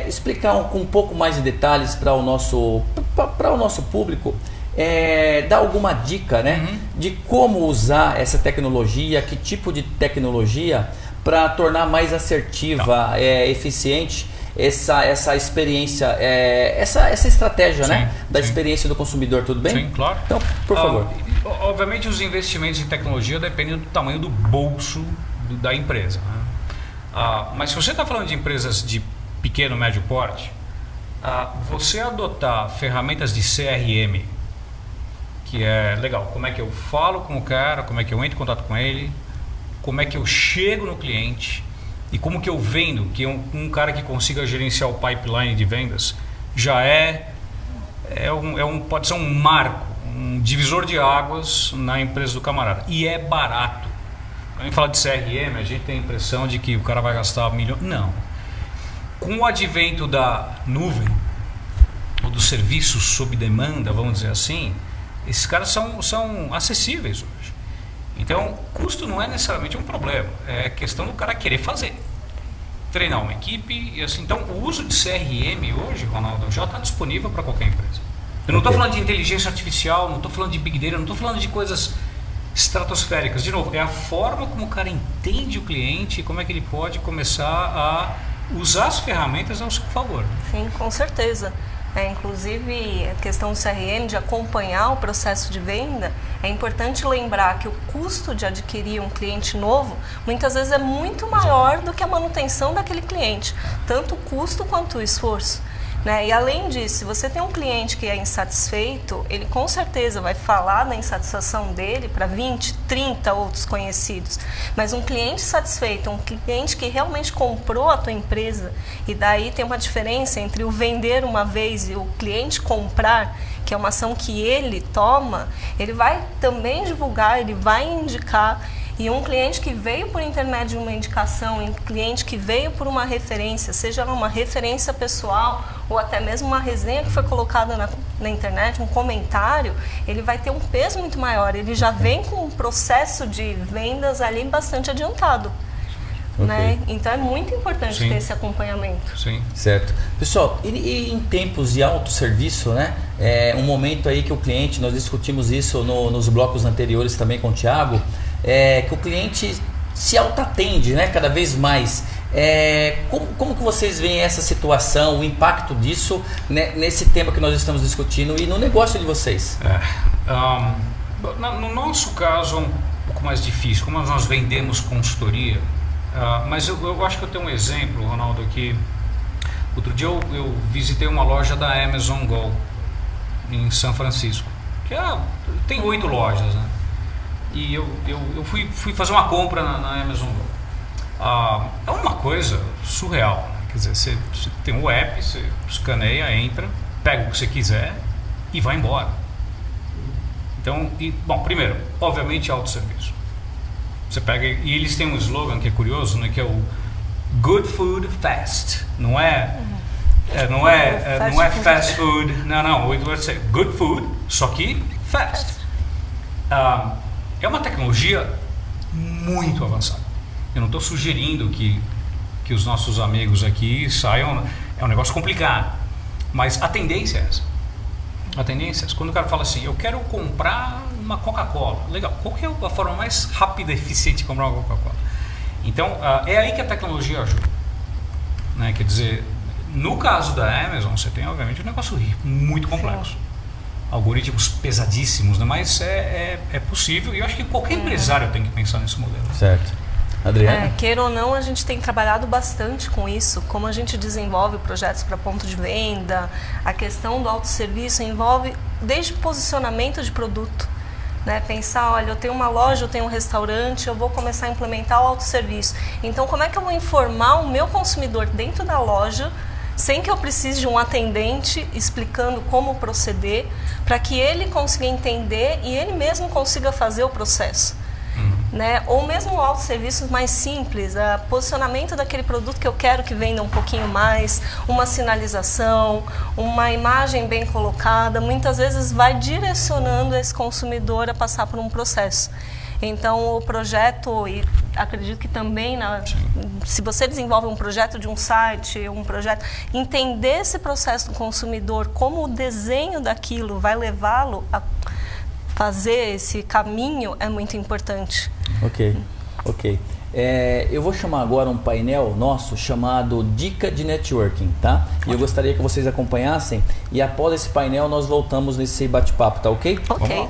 explicar com um pouco mais de detalhes para o nosso público, dar alguma dica, né? De como usar essa tecnologia, que tipo de tecnologia, para tornar mais assertiva, eficiente essa experiência, essa estratégia, né? Da experiência do consumidor, tudo bem? Sim, claro. Então, por favor. Obviamente, os investimentos em tecnologia dependem do tamanho do bolso da empresa, né? Mas se você está falando de empresas de pequeno, médio porte, você adotar ferramentas de CRM, que é legal, como é que eu falo com o cara, como é que eu entro em contato com ele, como é que eu chego no cliente e como que eu vendo, que um cara que consiga gerenciar o pipeline de vendas já pode ser um marco, um divisor de águas na empresa do camarada. E é barato. Quando a gente fala de CRM, a gente tem a impressão de que o cara vai gastar milhões. Não. Com o advento da nuvem, ou dos serviços sob demanda, vamos dizer assim, esses caras são acessíveis hoje. Então, custo não é necessariamente um problema, é questão do cara querer fazer. Treinar uma equipe e assim. Então, o uso de CRM hoje, Ronaldo, já está disponível para qualquer empresa. Eu não estou falando de inteligência artificial, não estou falando de Big Data, não estou falando de coisas estratosféricas. De novo, é a forma como o cara entende o cliente e como é que ele pode começar a usar as ferramentas ao seu favor. Sim, com certeza. Inclusive, a questão do CRM, de acompanhar o processo de venda, é importante lembrar que o custo de adquirir um cliente novo, muitas vezes é muito maior do que a manutenção daquele cliente, tanto o custo quanto o esforço. E além disso, se você tem um cliente que é insatisfeito, ele com certeza vai falar da insatisfação dele para 20, 30 outros conhecidos. Mas um cliente satisfeito, um cliente que realmente comprou a tua empresa, e daí tem uma diferença entre o vender uma vez e o cliente comprar, que é uma ação que ele toma, ele vai também divulgar, ele vai indicar. E um cliente que veio por intermédio de uma indicação, um cliente que veio por uma referência, seja uma referência pessoal ou até mesmo uma resenha que foi colocada na internet, um comentário, ele vai ter um peso muito maior. Ele já vem com um processo de vendas ali bastante adiantado. Né? Então é muito importante ter esse acompanhamento. Sim. Certo. Pessoal, e em tempos de autosserviço, né? Um momento aí que o cliente, nós discutimos isso nos blocos anteriores também com o Thiago, que o cliente se autoatende, né, cada vez mais. Como que vocês veem essa situação, o impacto disso, né, nesse tema que nós estamos discutindo e no negócio de vocês? No nosso caso é um pouco mais difícil, como nós vendemos consultoria, mas eu acho que eu tenho um exemplo, Ronaldo, aqui. Outro dia eu visitei uma loja da Amazon Go em São Francisco, que tem 8 lojas, né? E eu fui fazer uma compra na Amazon Go. É uma coisa surreal, né? Quer dizer, você tem um app, você escaneia, entra, pega o que você quiser e vai embora. Então, bom, primeiro, obviamente autosserviço. Você pega, e eles têm um slogan que é curioso, né, que é o Good Food Fast. Não é fast food, não, o vai ser good food, só que fast. É uma tecnologia muito avançada. Eu não estou sugerindo que os nossos amigos aqui saiam. É um negócio complicado, mas a tendência é essa. A tendência é essa. Quando o cara fala assim, eu quero comprar uma Coca-Cola, legal, qual que é a forma mais rápida e eficiente de comprar uma Coca-Cola? Então, é aí que a tecnologia ajuda, né? Quer dizer, no caso da Amazon, você tem, obviamente, um negócio muito complexo. Algoritmos pesadíssimos, né? Mas é possível, e eu acho que qualquer empresário tem que pensar nesse modelo. Certo. Adriana? Queira ou não, a gente tem trabalhado bastante com isso. Como a gente desenvolve projetos para ponto de venda, a questão do autosserviço envolve desde posicionamento de produto. Né? Pensar, olha, eu tenho uma loja, eu tenho um restaurante, eu vou começar a implementar o autosserviço. Então, como é que eu vou informar o meu consumidor dentro da loja, sem que eu precise de um atendente explicando como proceder, para que ele consiga entender e ele mesmo consiga fazer o processo? Né? Ou mesmo autosserviços mais simples, posicionamento daquele produto que eu quero que venda um pouquinho mais, uma sinalização, uma imagem bem colocada, muitas vezes vai direcionando esse consumidor a passar por um processo. Então o projeto, e acredito que também, se você desenvolve um projeto de um site, entender esse processo do consumidor, como o desenho daquilo vai levá-lo a fazer esse caminho é muito importante. Ok. Eu vou chamar agora um painel nosso chamado Dica de Networking, tá? E eu gostaria que vocês acompanhassem e após esse painel nós voltamos nesse bate-papo, tá ok? Ok.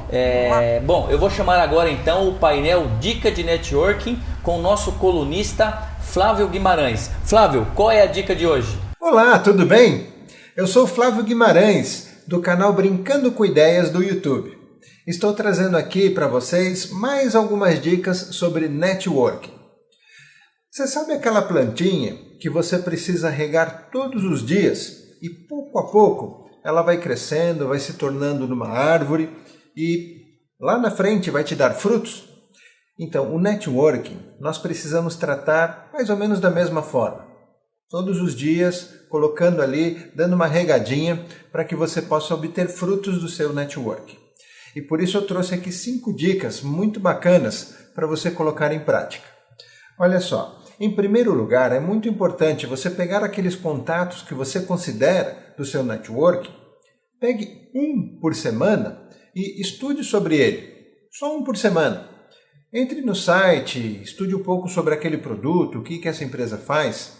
Bom, eu vou chamar agora então o painel Dica de Networking com o nosso colunista Flávio Guimarães. Flávio, qual é a dica de hoje? Olá, tudo bem? Eu sou Flávio Guimarães, do canal Brincando com Ideias do YouTube. Estou trazendo aqui para vocês mais algumas dicas sobre networking. Você sabe aquela plantinha que você precisa regar todos os dias e pouco a pouco ela vai crescendo, vai se tornando numa árvore e lá na frente vai te dar frutos? Então, o networking nós precisamos tratar mais ou menos da mesma forma. Todos os dias, colocando ali, dando uma regadinha para que você possa obter frutos do seu networking. E por isso eu trouxe aqui 5 dicas muito bacanas para você colocar em prática. Olha só, em primeiro lugar, é muito importante você pegar aqueles contatos que você considera do seu network, pegue um por semana e estude sobre ele. Só um por semana. Entre no site, estude um pouco sobre aquele produto, o que essa empresa faz,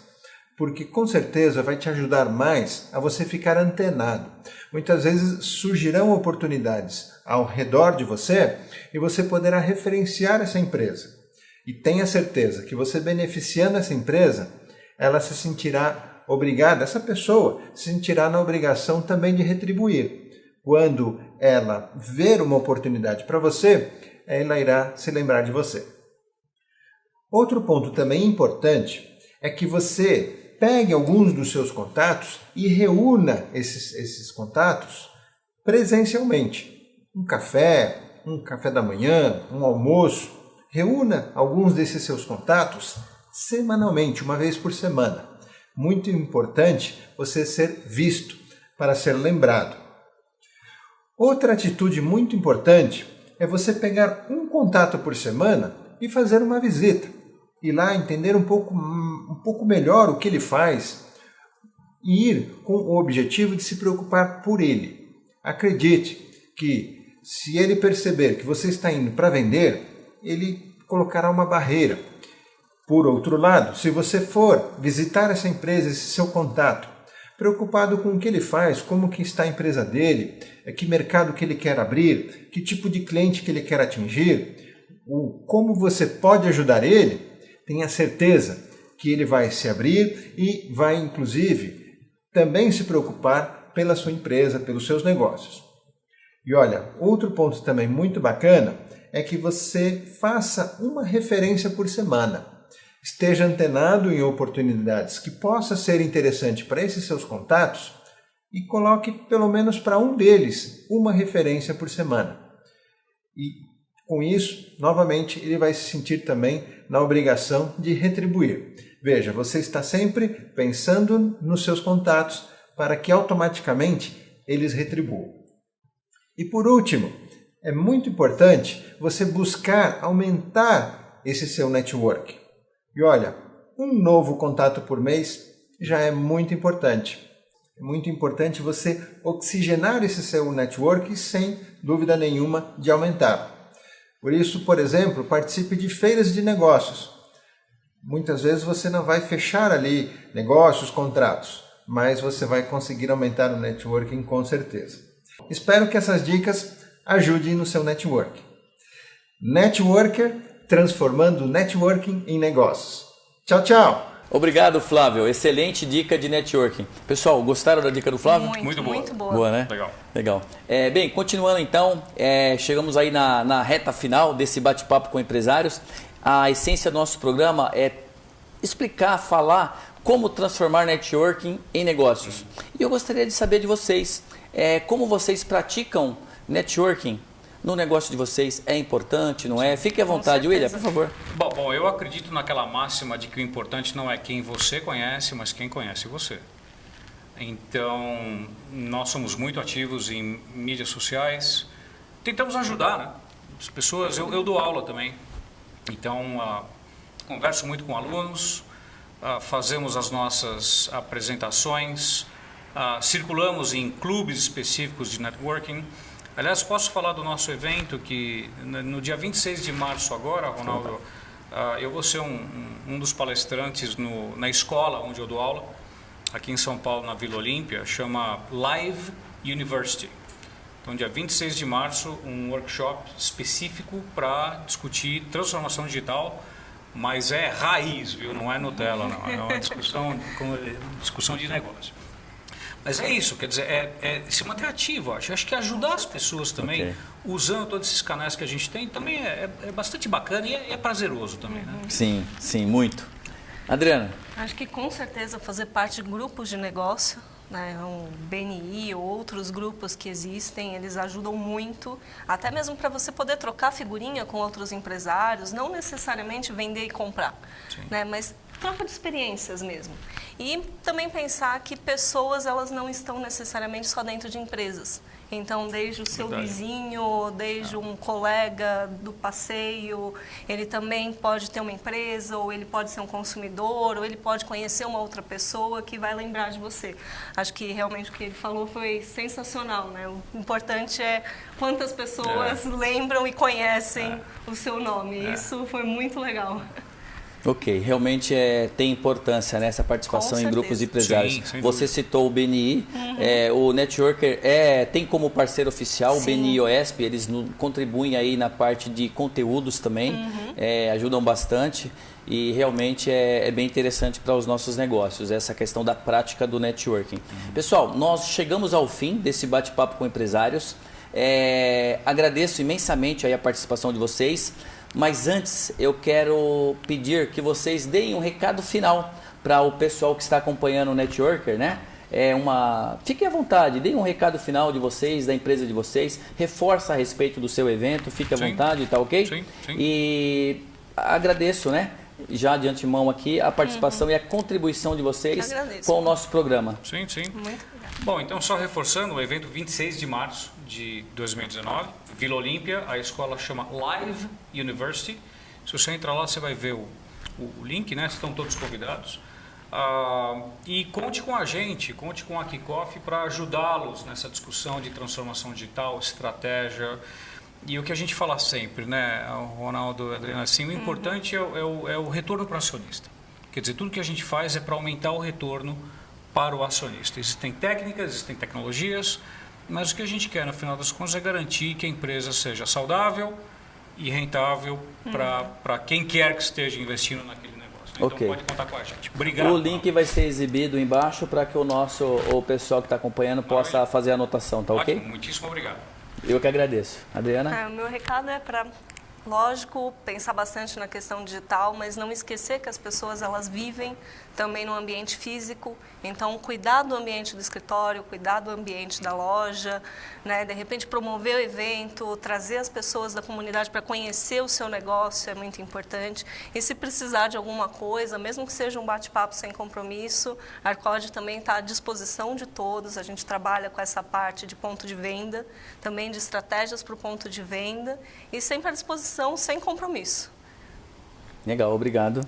porque com certeza vai te ajudar mais a você ficar antenado. Muitas vezes surgirão oportunidades ao redor de você e você poderá referenciar essa empresa. E tenha certeza que você beneficiando essa empresa, ela se sentirá obrigada, essa pessoa se sentirá na obrigação também de retribuir. Quando ela ver uma oportunidade para você, ela irá se lembrar de você. Outro ponto também importante é que você pegue alguns dos seus contatos e reúna esses contatos presencialmente. Um café da manhã, um almoço. Reúna alguns desses seus contatos semanalmente, uma vez por semana. Muito importante você ser visto para ser lembrado. Outra atitude muito importante é você pegar um contato por semana e fazer uma visita. Ir lá entender um pouco melhor o que ele faz e ir com o objetivo de se preocupar por ele. Acredite que se ele perceber que você está indo para vender, ele colocará uma barreira. Por outro lado, se você for visitar essa empresa, esse seu contato, preocupado com o que ele faz, como que está a empresa dele, que mercado que ele quer abrir, que tipo de cliente que ele quer atingir, como você pode ajudar ele, tenha certeza que ele vai se abrir e vai, inclusive, também se preocupar pela sua empresa, pelos seus negócios. E olha, outro ponto também muito bacana é que você faça uma referência por semana. Esteja antenado em oportunidades que possa ser interessante para esses seus contatos e coloque pelo menos para um deles uma referência por semana. E com isso, novamente, ele vai se sentir também na obrigação de retribuir. Veja, você está sempre pensando nos seus contatos para que automaticamente eles retribuam. E por último, é muito importante você buscar aumentar esse seu network. E olha, um novo contato por mês já é muito importante. É muito importante você oxigenar esse seu network sem dúvida nenhuma de aumentar. Por isso, por exemplo, participe de feiras de negócios. Muitas vezes você não vai fechar ali negócios, contratos, mas você vai conseguir aumentar o networking com certeza. Espero que essas dicas ajudem no seu network. Networker, transformando networking em negócios. Tchau, tchau! Obrigado, Flávio. Excelente dica de networking. Pessoal, gostaram da dica do Flávio? Muito boa. Muito boa. Boa, né? Legal. Bem, continuando então, chegamos aí na reta final desse bate-papo com empresários. A essência do nosso programa é explicar, falar como transformar networking em negócios. E eu gostaria de saber de vocês, como vocês praticam networking no negócio de vocês. É importante, não é? Fique à vontade, William, por favor. Bom, eu acredito naquela máxima de que o importante não é quem você conhece, mas quem conhece você. Então, nós somos muito ativos em mídias sociais, tentamos ajudar, né? As pessoas, eu dou aula também, então converso muito com alunos, fazemos as nossas apresentações, circulamos em clubes específicos de networking. Aliás, posso falar do nosso evento que no dia 26 de março agora, Ronaldo, eu vou ser um dos palestrantes na escola onde eu dou aula, aqui em São Paulo, na Vila Olímpia, chama Live University. Então, dia 26 de março, um workshop específico para discutir transformação digital, mas é raiz, viu? Não é Nutella, não. É uma discussão de negócio. Mas é isso, quer dizer, se manter ativo, acho que ajudar as pessoas também, usando todos esses canais que a gente tem, também é bastante bacana e é prazeroso também, né? Sim, muito. Adriana? Acho que com certeza fazer parte de grupos de negócio, né, um BNI ou outros grupos que existem, eles ajudam muito, até mesmo para você poder trocar figurinha com outros empresários, não necessariamente vender e comprar, né, mas troca de experiências mesmo. E também pensar que pessoas, elas não estão necessariamente só dentro de empresas. Então, desde o seu vizinho, desde um colega do passeio, ele também pode ter uma empresa, ou ele pode ser um consumidor, ou ele pode conhecer uma outra pessoa que vai lembrar de você. Acho que realmente o que ele falou foi sensacional, né? O importante é quantas pessoas lembram e conhecem o seu nome. Isso foi muito legal. Ok, realmente tem importância nessa participação em grupos de empresários. Sim, você citou o BNI, o Networker tem como parceiro oficial o BNI OESP, eles contribuem aí na parte de conteúdos também, ajudam bastante e realmente é bem interessante para os nossos negócios, essa questão da prática do networking. Pessoal, nós chegamos ao fim desse bate-papo com empresários, agradeço imensamente aí a participação de vocês. Mas antes eu quero pedir que vocês deem um recado final para o pessoal que está acompanhando o Networker, né? Fiquem à vontade, deem um recado final de vocês, da empresa de vocês, reforça a respeito do seu evento, fique à vontade, tá ok? Sim. E agradeço, né? Já de antemão aqui a participação e a contribuição de vocês com o nosso programa. Sim. Muito obrigada. Bom, então só reforçando, o evento 26 de março de 2019, Vila Olímpia, a escola chama Live University. Se você entrar lá, você vai ver o link, né? Estão todos convidados. E conte com a gente, conte com a Kickoff para ajudá-los nessa discussão de transformação digital, estratégia. E o que a gente fala sempre, né, Ronaldo, Adriana, assim, o importante é o retorno para o acionista. Quer dizer, tudo que a gente faz é para aumentar o retorno para o acionista. Existem técnicas, existem tecnologias, mas o que a gente quer, no final das contas, é garantir que a empresa seja saudável e rentável para quem quer que esteja investindo naquele negócio. Então pode contar com a gente. Obrigado. O link vai ser exibido embaixo para que o pessoal que está acompanhando possa fazer a anotação, tá ok? Muitíssimo obrigado. Eu que agradeço. Adriana? O meu recado é para, lógico, pensar bastante na questão digital, mas não esquecer que as pessoas elas vivem também no ambiente físico, então cuidar do ambiente do escritório, cuidar do ambiente da loja, né? De repente promover o evento, trazer as pessoas da comunidade para conhecer o seu negócio é muito importante. E se precisar de alguma coisa, mesmo que seja um bate-papo sem compromisso, a Arcod também está à disposição de todos. A gente trabalha com essa parte de ponto de venda, também de estratégias para o ponto de venda e sempre à disposição sem compromisso. Legal, obrigado.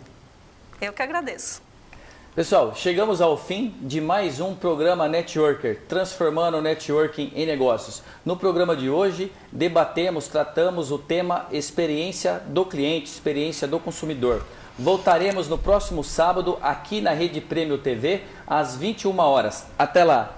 Eu que agradeço. Pessoal, chegamos ao fim de mais um programa Networker, transformando o networking em negócios. No programa de hoje, tratamos o tema experiência do cliente, experiência do consumidor. Voltaremos no próximo sábado aqui na Rede Prêmio TV às 21 horas. Até lá!